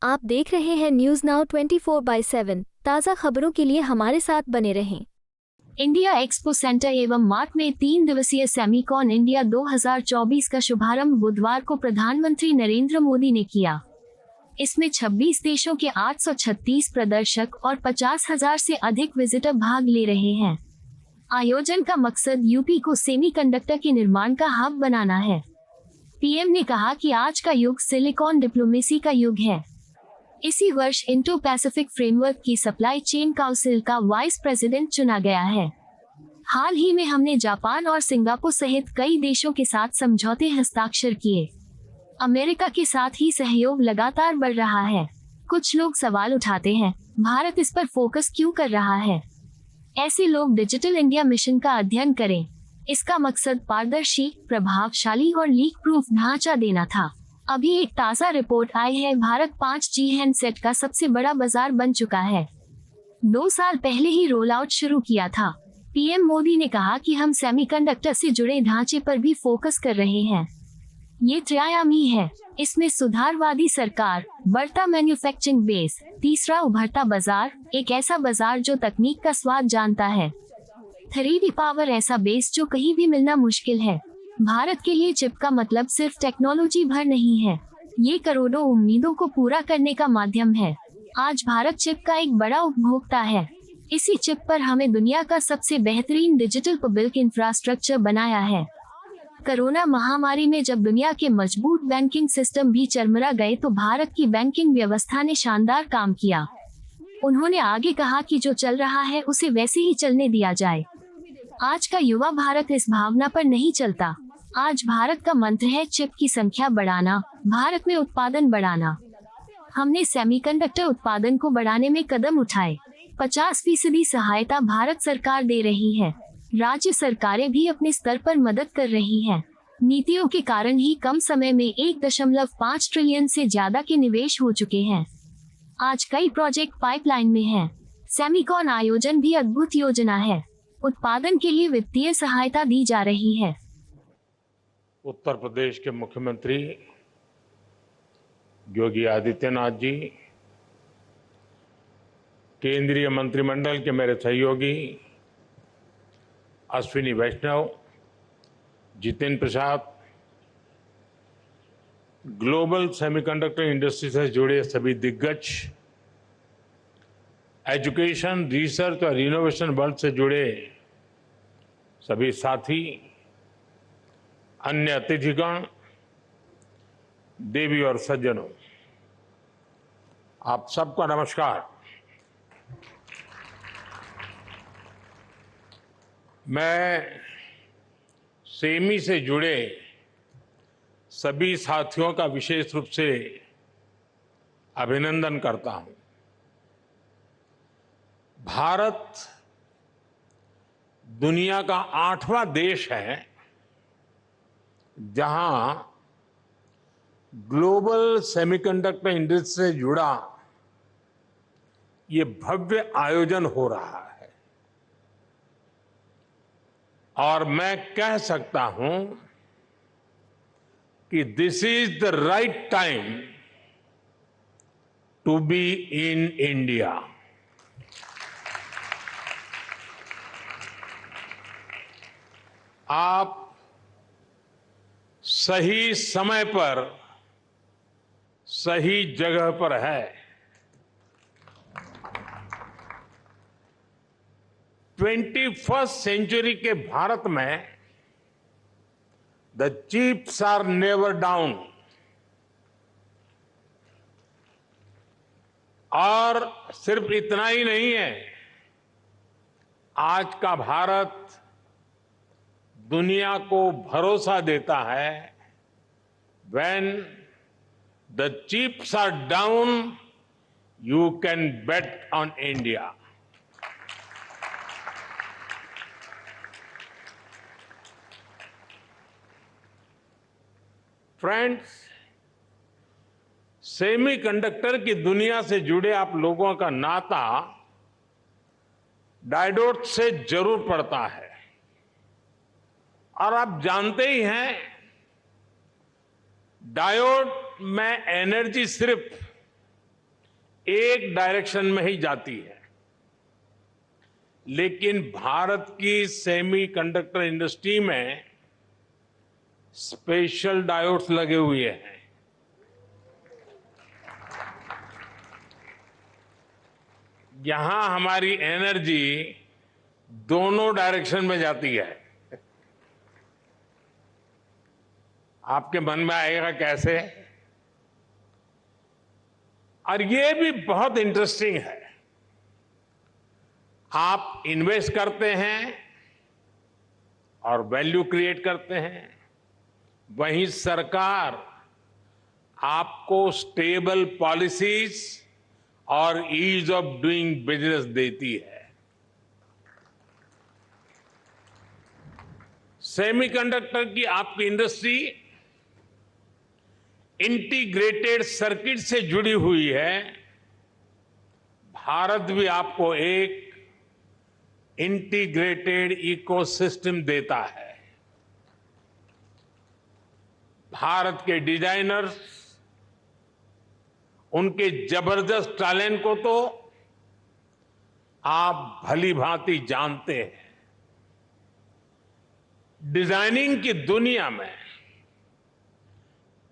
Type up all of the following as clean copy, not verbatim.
आप देख रहे हैं न्यूज नाउ 24/7 ताज़ा खबरों के लिए हमारे साथ बने रहें। इंडिया एक्सपो सेंटर एवं मार्ट में 3 दिवसीय सेमिकॉन इंडिया 2024 का शुभारंभ बुधवार को प्रधानमंत्री नरेंद्र मोदी ने किया। इसमें 26 देशों के 836 प्रदर्शक और 50,000 से अधिक विजिटर भाग ले रहे हैं। आयोजन का मकसद यूपी को सेमीकंडक्टर के निर्माण का हब बनाना है। पीएम ने कहा कि आज का युग सिलिकॉन डिप्लोमेसी का युग है। इसी वर्ष इंडो पैसिफिक फ्रेमवर्क की सप्लाई चेन काउंसिल का वाइस प्रेसिडेंट चुना गया है। हाल ही में हमने जापान और सिंगापुर सहित कई देशों के साथ समझौते हस्ताक्षर किए। अमेरिका के साथ ही सहयोग लगातार बढ़ रहा है। कुछ लोग सवाल उठाते हैं, भारत इस पर फोकस क्यों कर रहा है? ऐसे लोग डिजिटल इंडिया मिशन का अध्ययन करें। इसका मकसद पारदर्शी, प्रभावशाली और लीक प्रूफ ढांचा देना था। अभी एक ताज़ा रिपोर्ट आई है, भारत 5G हैंडसेट का सबसे बड़ा बाजार बन चुका है। 2 साल पहले ही रोल आउट शुरू किया था। पीएम मोदी ने कहा कि हम सेमीकंडक्टर से जुड़े ढांचे पर भी फोकस कर रहे हैं। ये त्रिआयामी है। इसमें सुधारवादी सरकार, बढ़ता मैन्युफैक्चरिंग बेस, तीसरा उभरता बाजार, एक ऐसा बाजार जो तकनीक का स्वाद जानता है, 3D पावर, ऐसा बेस जो कहीं भी मिलना मुश्किल है। भारत के लिए चिप का मतलब सिर्फ टेक्नोलॉजी भर नहीं है, ये करोड़ों उम्मीदों को पूरा करने का माध्यम है। आज भारत चिप का एक बड़ा उपभोक्ता है। इसी चिप पर हमें दुनिया का सबसे बेहतरीन डिजिटल पब्लिक इंफ्रास्ट्रक्चर बनाया है। कोरोना महामारी में जब दुनिया के मजबूत बैंकिंग सिस्टम भी चरमरा गए तो भारत की बैंकिंग व्यवस्था ने शानदार काम किया। उन्होंने आगे कहा कि जो चल रहा है उसे वैसे ही चलने दिया जाए। आज का युवा भारत इस भावना पर नहीं चलता। आज भारत का मंत्र है चिप की संख्या बढ़ाना, भारत में उत्पादन बढ़ाना। हमने सेमीकंडक्टर उत्पादन को बढ़ाने में कदम उठाए। 50% सहायता भारत सरकार दे रही है। राज्य सरकारें भी अपने स्तर पर मदद कर रही हैं। नीतियों के कारण ही कम समय में 1.5 ट्रिलियन से ज्यादा के निवेश हो चुके हैं। आज कई प्रोजेक्ट पाइपलाइन में हैं। सेमिकॉन आयोजन भी अद्भुत योजना है। उत्पादन के लिए वित्तीय सहायता दी जा रही है। उत्तर प्रदेश के मुख्यमंत्री योगी आदित्यनाथ जी, केंद्रीय मंत्रिमंडल के मेरे सहयोगी अश्विनी वैष्णव, Jitendra Prasad, global semiconductor industry से जुड़े सभी दिग्गज, एजुकेशन, रिसर्च और इनोवेशन वर्ल्ड से जुड़े सभी साथी, अन्य अतिथिगण, देवी और सज्जनों, आप सबका नमस्कार। मैं सेमी से जुड़े सभी साथियों का विशेष रूप से अभिनंदन करता हूं। भारत दुनिया का 8वां देश है जहां ग्लोबल सेमीकंडक्टर इंडस्ट्री से जुड़ा ये भव्य आयोजन हो रहा है। और मैं कह सकता हूं कि this is the right time to be in India. आप सही समय पर सही जगह पर है। 21st सेंचुरी के भारत में the chips are never down. और सिर्फ इतना ही नहीं है, आज का भारत दुनिया को भरोसा देता है, when the chips are down, you can bet on India. Friends, semiconductor की दुनिया से जुड़े आप लोगों का नाता डायोड से जरूर पड़ता है। और आप जानते ही हैं, डायोड में एनर्जी सिर्फ एक डायरेक्शन में ही जाती है, लेकिन भारत की सेमीकंडक्टर इंडस्ट्री में स्पेशल डायोड्स लगे हुए हैं। यहां हमारी एनर्जी दोनों डायरेक्शन में जाती है। आपके मन में आएगा कैसे? और ये भी बहुत इंटरेस्टिंग है। आप इन्वेस्ट करते हैं और वैल्यू क्रिएट करते हैं, वहीं सरकार आपको स्टेबल पॉलिसीज और ईज ऑफ डूइंग बिजनेस देती है। सेमीकंडक्टर की आपकी इंडस्ट्री इंटीग्रेटेड सर्किट से जुड़ी हुई है। भारत भी आपको एक इंटीग्रेटेड इकोसिस्टम देता है। भारत के डिजाइनर्स, उनके जबरदस्त टैलेंट को तो आप भली भांति जानते हैं। डिजाइनिंग की दुनिया में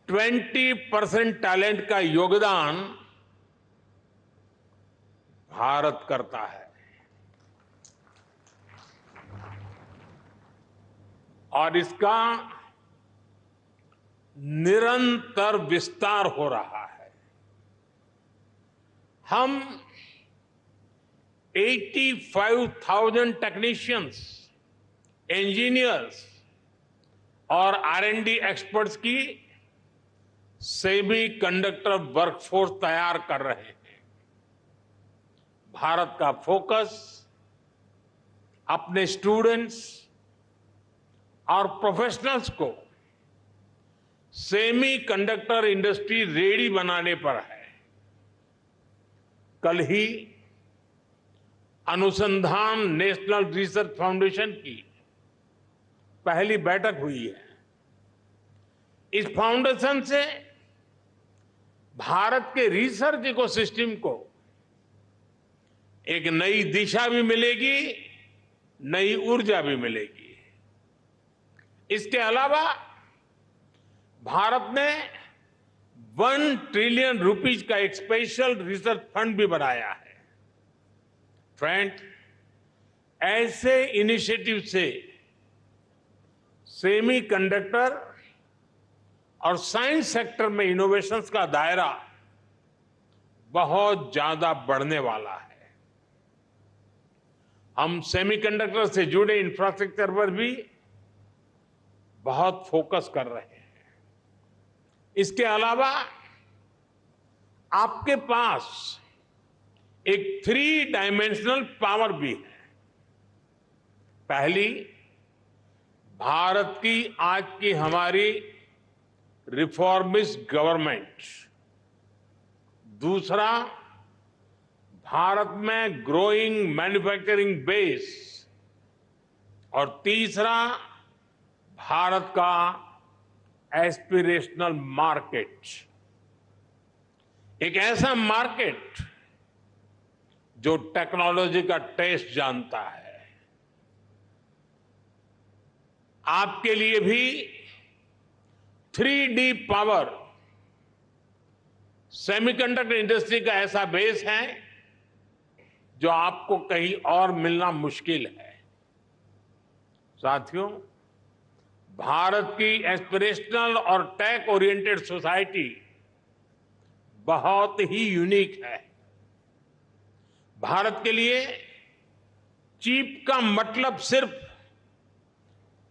20% टैलेंट का योगदान भारत करता है, और इसका निरंतर विस्तार हो रहा है। हम 85,000 टेक्नीशियंस, इंजीनियर्स और R&D एक्सपर्ट्स की सेमी कंडक्टर वर्कफोर्स तैयार कर रहे हैं। भारत का फोकस अपने स्टूडेंट्स और प्रोफेशनल्स को सेमी कंडक्टर इंडस्ट्री रेडी बनाने पर है। कल ही अनुसंधान नेशनल रिसर्च फाउंडेशन की पहली बैठक हुई है। इस फाउंडेशन से भारत के रिसर्च इकोसिस्टम को एक नई दिशा भी मिलेगी, नई ऊर्जा भी मिलेगी। इसके अलावा भारत ने 1 ट्रिलियन रुपीज का एक स्पेशल रिसर्च फंड भी बनाया है। फ्रेंड, ऐसे इनिशिएटिव से सेमी कंडक्टर और साइंस सेक्टर में इनोवेशंस का दायरा बहुत ज्यादा बढ़ने वाला है। हम सेमीकंडक्टर से जुड़े इंफ्रास्ट्रक्चर पर भी बहुत फोकस कर रहे हैं। इसके अलावा आपके पास एक 3 डायमेंशनल पावर भी है। पहली, भारत की आज की हमारी रिफॉर्मिस्ट गवर्नमेंट। दूसरा, भारत में ग्रोइंग मैन्युफैक्चरिंग बेस। और तीसरा, भारत का एस्पिरेशनल मार्केट। एक ऐसा मार्केट जो टेक्नोलॉजी का टेस्ट जानता है। आपके लिए भी 3D पावर सेमीकंडक्टर इंडस्ट्री का ऐसा बेस है जो आपको कहीं और मिलना मुश्किल है। साथियों, भारत की एस्पिरेशनल और टेक ओरिएंटेड सोसाइटी बहुत ही यूनिक है। भारत के लिए चिप का मतलब सिर्फ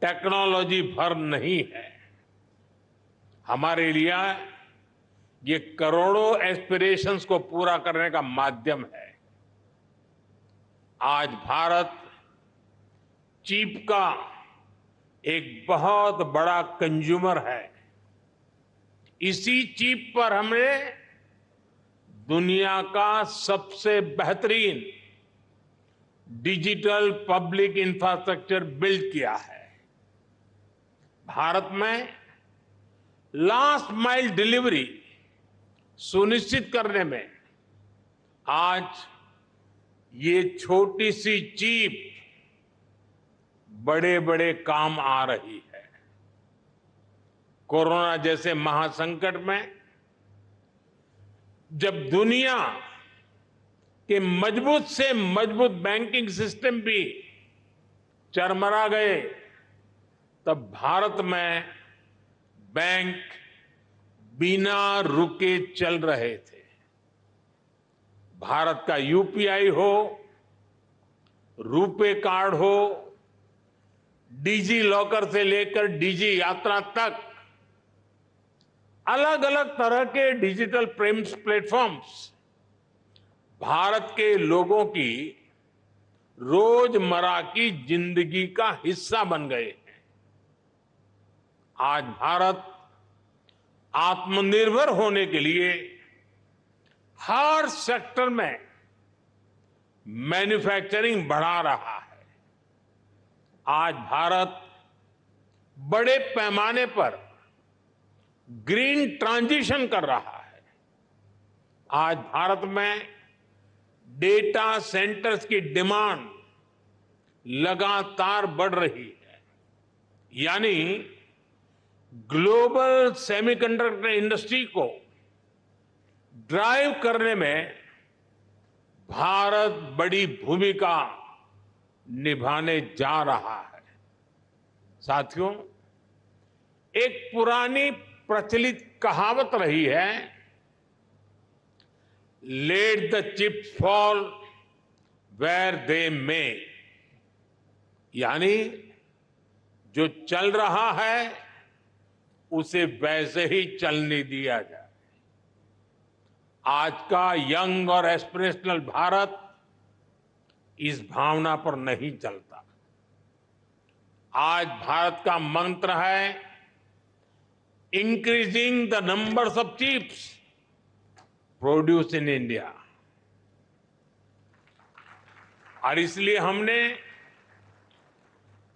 टेक्नोलॉजी भर नहीं है। हमारे लिए ये करोड़ों एस्पिरेशंस को पूरा करने का माध्यम है। आज भारत चिप का एक बहुत बड़ा कंज्यूमर है। इसी चिप पर हमने दुनिया का सबसे बेहतरीन डिजिटल पब्लिक इंफ्रास्ट्रक्चर बिल्ड किया है। भारत में लास्ट माइल डिलीवरी सुनिश्चित करने में आज ये छोटी सी चीप बड़े बड़े काम आ रही है। कोरोना जैसे महासंकट में जब दुनिया के मजबूत से मजबूत बैंकिंग सिस्टम भी चरमरा गए, तब भारत में बैंक बिना रुके चल रहे थे। भारत का यूपीआई हो, रुपे कार्ड हो, डिजी लॉकर से लेकर डिजी यात्रा तक अलग अलग तरह के डिजिटल पेमेंट्स प्लेटफॉर्म्स भारत के लोगों की रोजमर्रा की जिंदगी का हिस्सा बन गए हैं। आज भारत आत्मनिर्भर होने के लिए हर सेक्टर में मैन्युफैक्चरिंग बढ़ा रहा है। आज भारत बड़े पैमाने पर ग्रीन ट्रांजिशन कर रहा है। आज भारत में डेटा सेंटर्स की डिमांड लगातार बढ़ रही है, यानी ग्लोबल सेमीकंडक्टर इंडस्ट्री को ड्राइव करने में भारत बड़ी भूमिका निभाने जा रहा है। साथियों, एक पुरानी प्रचलित कहावत रही है, let the chips fall where they may, यानी जो चल रहा है उसे वैसे ही चलने दिया जाए। आज का यंग और एस्पिरेशनल भारत इस भावना पर नहीं चलता। आज भारत का मंत्र है increasing the numbers of chips produce in India, और इसलिए हमने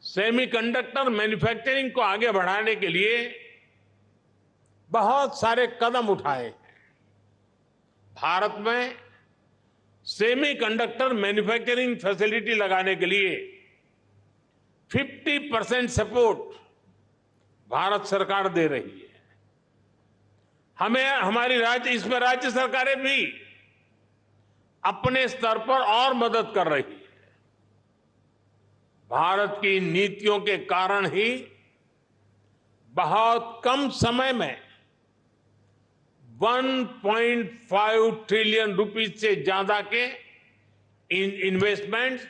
सेमीकंडक्टर मैन्युफैक्चरिंग को आगे बढ़ाने के लिए बहुत सारे कदम उठाए हैं। भारत में सेमीकंडक्टर मैन्युफैक्चरिंग फैसिलिटी लगाने के लिए 50% सपोर्ट भारत सरकार दे रही है। हमारी इसमें राज्य सरकारें भी अपने स्तर पर और मदद कर रही है। भारत की नीतियों के कारण ही बहुत कम समय में 1.5 ट्रिलियन रुपीज से ज्यादा के इन्वेस्टमेंट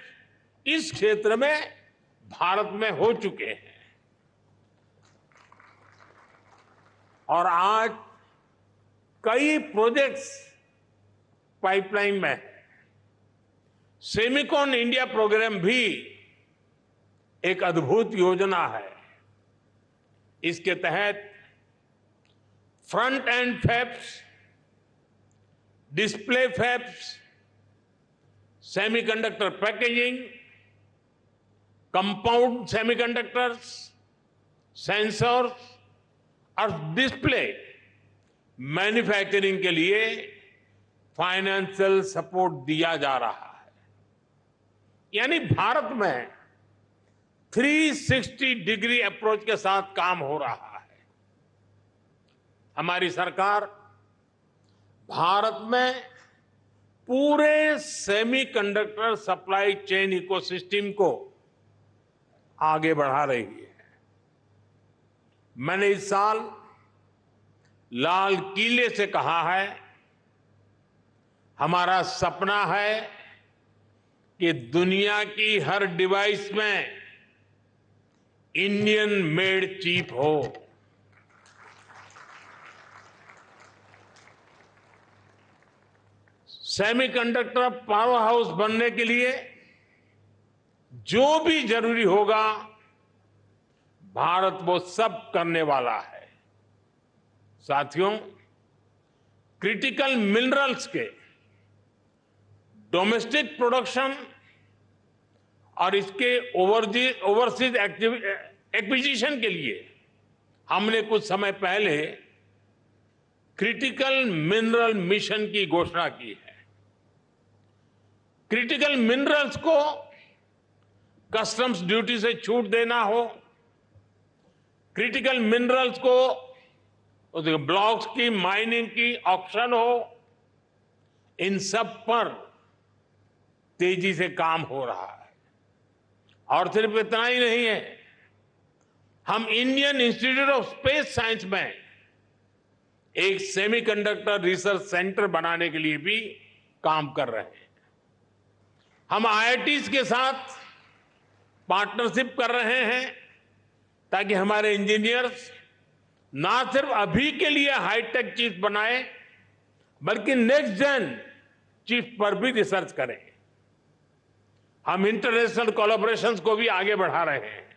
इस क्षेत्र में भारत में हो चुके हैं। और आज कई प्रोजेक्ट्स पाइपलाइन में है। सेमिकॉन इंडिया प्रोग्राम भी एक अद्भुत योजना है। इसके तहत front end fabs, display fabs, semiconductor packaging, compound semiconductors, sensors और डिस्प्ले मैन्युफैक्चरिंग के लिए फाइनेंशियल सपोर्ट दिया जा रहा है। यानी भारत में 360 डिग्री अप्रोच के साथ काम हो रहा है। हमारी सरकार भारत में पूरे सेमीकंडक्टर सप्लाई चेन इकोसिस्टम को आगे बढ़ा रही है। मैंने इस साल लाल किले से कहा है, हमारा सपना है कि दुनिया की हर डिवाइस में इंडियन मेड चिप हो। सेमीकंडक्टर पावर हाउस बनने के लिए जो भी जरूरी होगा, भारत वो सब करने वाला है। साथियों, क्रिटिकल मिनरल्स के डोमेस्टिक प्रोडक्शन और इसके ओवरसीज एक्विजिशन के लिए हमने कुछ समय पहले क्रिटिकल मिनरल मिशन की घोषणा की है। क्रिटिकल मिनरल्स को कस्टम्स ड्यूटी से छूट देना हो, क्रिटिकल मिनरल्स को ब्लॉक्स की माइनिंग की ऑक्शन हो, इन सब पर तेजी से काम हो रहा है। और सिर्फ इतना ही नहीं है, हम Indian institute of space science में एक सेमीकंडक्टर रिसर्च सेंटर बनाने के लिए भी काम कर रहे हैं। हम आईआईटीज के साथ पार्टनरशिप कर रहे हैं ताकि हमारे इंजीनियर्स ना सिर्फ अभी के लिए हाईटेक चिप बनाए, बल्कि नेक्स्ट जेन चिप पर भी रिसर्च करें। हम इंटरनेशनल कोलैबोरेशंस को भी आगे बढ़ा रहे हैं।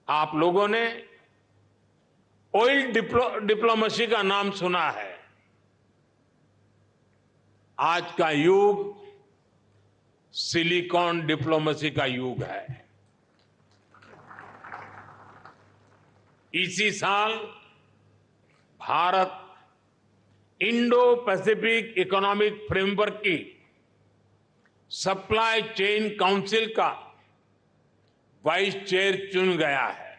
आप लोगों ने ऑयल डिप्लोमेसी का नाम सुना है। आज का युग सिलिकॉन डिप्लोमेसी का युग है। इसी साल Bharat Indo Pacific economic framework की सप्लाई चेन काउंसिल का वाइस चेयर चुन गया है।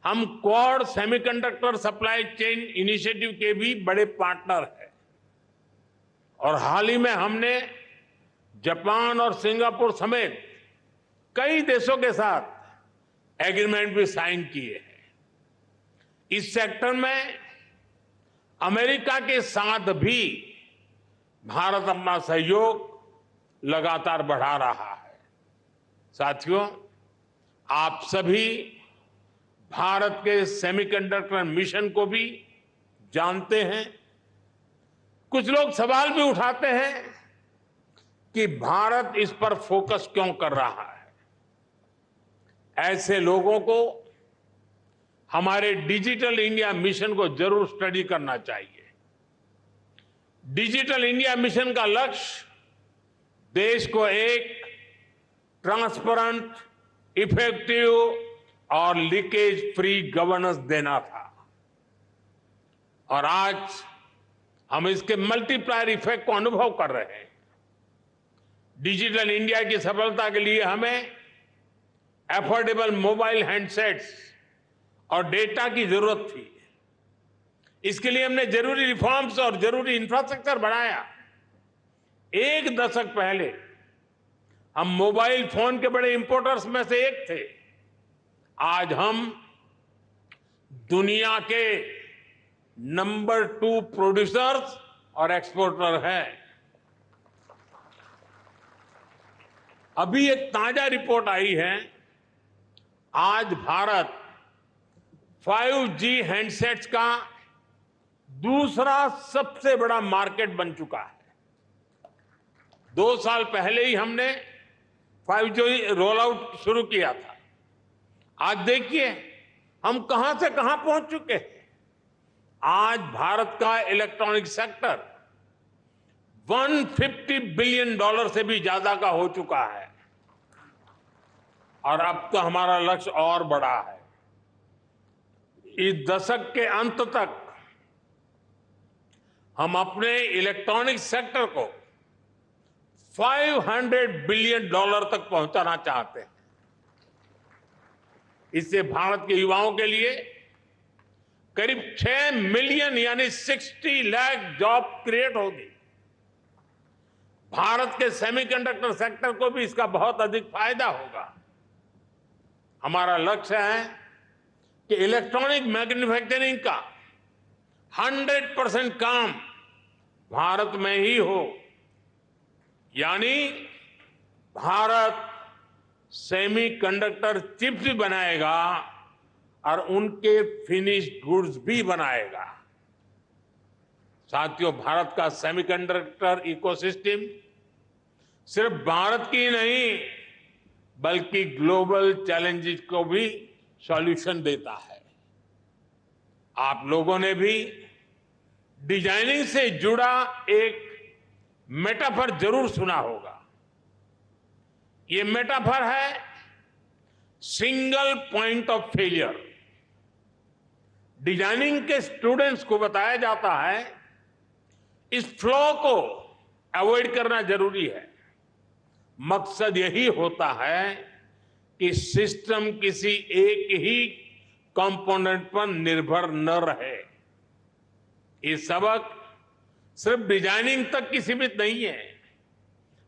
हम quad semiconductor supply chain initiative के भी बड़े पार्टनर हैं और हाल ही में हमने जापान और सिंगापुर समेत कई देशों के साथ एग्रीमेंट भी साइन किए हैं। इस सेक्टर में अमेरिका के साथ भी भारत अपना सहयोग लगातार बढ़ा रहा है। साथियों, आप सभी भारत के सेमीकंडक्टर मिशन को भी जानते हैं। कुछ लोग सवाल भी उठाते हैं कि भारत इस पर फोकस क्यों कर रहा है। ऐसे लोगों को हमारे डिजिटल इंडिया मिशन को जरूर स्टडी करना चाहिए। डिजिटल इंडिया मिशन का लक्ष्य देश को एक ट्रांसपेरेंट, इफेक्टिव और लीकेज फ्री गवर्नेंस देना था और आज हम इसके मल्टीप्लायर इफेक्ट को अनुभव कर रहे हैं। डिजिटल इंडिया की सफलता के लिए हमें एफोर्डेबल मोबाइल हैंडसेट्स और डेटा की जरूरत थी। इसके लिए हमने जरूरी रिफॉर्म्स और जरूरी इंफ्रास्ट्रक्चर बनाया। एक दशक पहले हम मोबाइल फोन के बड़े इंपोर्टर्स में से एक थे। आज हम दुनिया के नंबर 2 प्रोड्यूसर्स और एक्सपोर्टर हैं। अभी एक ताजा रिपोर्ट आई है। आज भारत 5G हैंडसेट्स का दूसरा सबसे बड़ा मार्केट बन चुका है। 2 साल पहले ही हमने 5G रोल आउट शुरू किया था। आज देखिए हम कहां से कहां पहुंच चुके हैं। आज भारत का इलेक्ट्रॉनिक सेक्टर $150 बिलियन से भी ज्यादा का हो चुका है और अब तो हमारा लक्ष्य और बड़ा है। इस दशक के अंत तक हम अपने इलेक्ट्रॉनिक सेक्टर को $500 बिलियन तक पहुंचाना चाहते हैं। इससे भारत के युवाओं के लिए करीब 6 मिलियन यानी 60 लाख जॉब क्रिएट होगी। भारत के सेमीकंडक्टर सेक्टर को भी इसका बहुत अधिक फायदा होगा। हमारा लक्ष्य है कि इलेक्ट्रॉनिक मैन्युफैक्चरिंग का 100% काम भारत में ही हो, यानी भारत सेमीकंडक्टर चिप्स भी बनाएगा और उनके फिनिश्ड गुड्स भी बनाएगा। साथियों, भारत का सेमीकंडक्टर इकोसिस्टम सिर्फ भारत की नहीं बल्कि ग्लोबल चैलेंजेस को भी सॉल्यूशन देता है। आप लोगों ने भी डिजाइनिंग से जुड़ा एक मेटाफर जरूर सुना होगा। ये मेटाफर है single point of failure. Designing के स्टूडेंट्स को बताया जाता है इस फ्लो को अवॉइड करना जरूरी है। मकसद यही होता है कि सिस्टम किसी एक ही कंपोनेंट पर निर्भर न रहे। ये सबक सिर्फ डिजाइनिंग तक की सीमित नहीं है,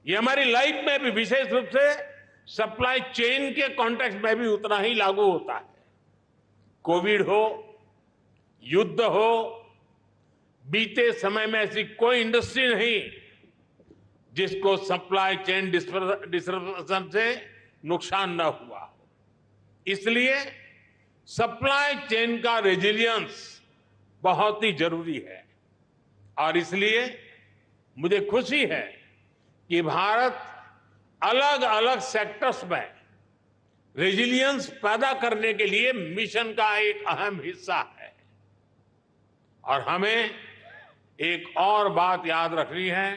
ये हमारी लाइफ में भी, विशेष रूप से सप्लाई चेन के कॉन्टेक्स्ट में भी उतना ही लागू होता है। कोविड हो, युद्ध हो, बीते समय में ऐसी कोई इंडस्ट्री नहीं जिसको सप्लाई चेन डिस्ट्रप्शन से नुकसान न हुआ हो। इसलिए सप्लाई चेन का रेजिलियंस बहुत ही जरूरी है और इसलिए मुझे खुशी है कि भारत अलग अलग सेक्टर्स में रेजिलियंस पैदा करने के लिए मिशन का एक अहम हिस्सा है। और हमें एक और बात याद रखनी है,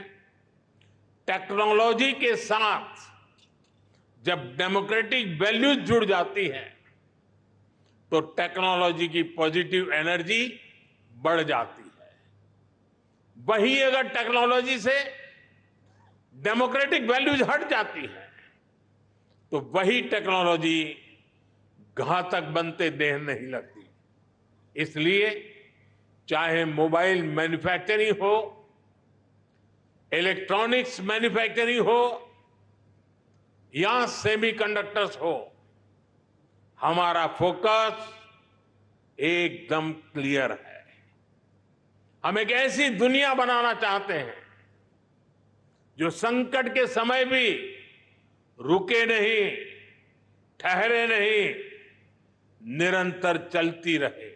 टेक्नोलॉजी के साथ जब डेमोक्रेटिक वैल्यूज जुड़ जाती हैं तो टेक्नोलॉजी की पॉजिटिव एनर्जी बढ़ जाती है। वही अगर टेक्नोलॉजी से डेमोक्रेटिक वैल्यूज हट जाती हैं तो वही टेक्नोलॉजी घातक बनते देर नहीं लगती। इसलिए चाहे मोबाइल मैन्युफैक्चरिंग हो, इलेक्ट्रॉनिक्स मैन्युफैक्चरिंग हो या सेमीकंडक्टर्स हो, हमारा फोकस एकदम क्लियर है। हम एक ऐसी दुनिया बनाना चाहते हैं जो संकट के समय भी रुके नहीं, ठहरे नहीं, निरंतर चलती रहे।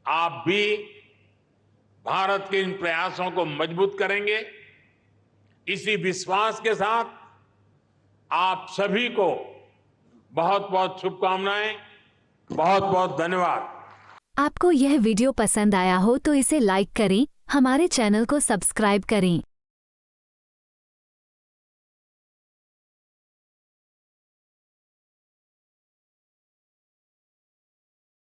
आप भी भारत के इन प्रयासों को मजबूत करेंगे, इसी विश्वास के साथ आप सभी को बहुत बहुत शुभकामनाएं, बहुत बहुत धन्यवाद। आपको यह वीडियो पसंद आया हो तो इसे लाइक करें, हमारे चैनल को सब्सक्राइब करें।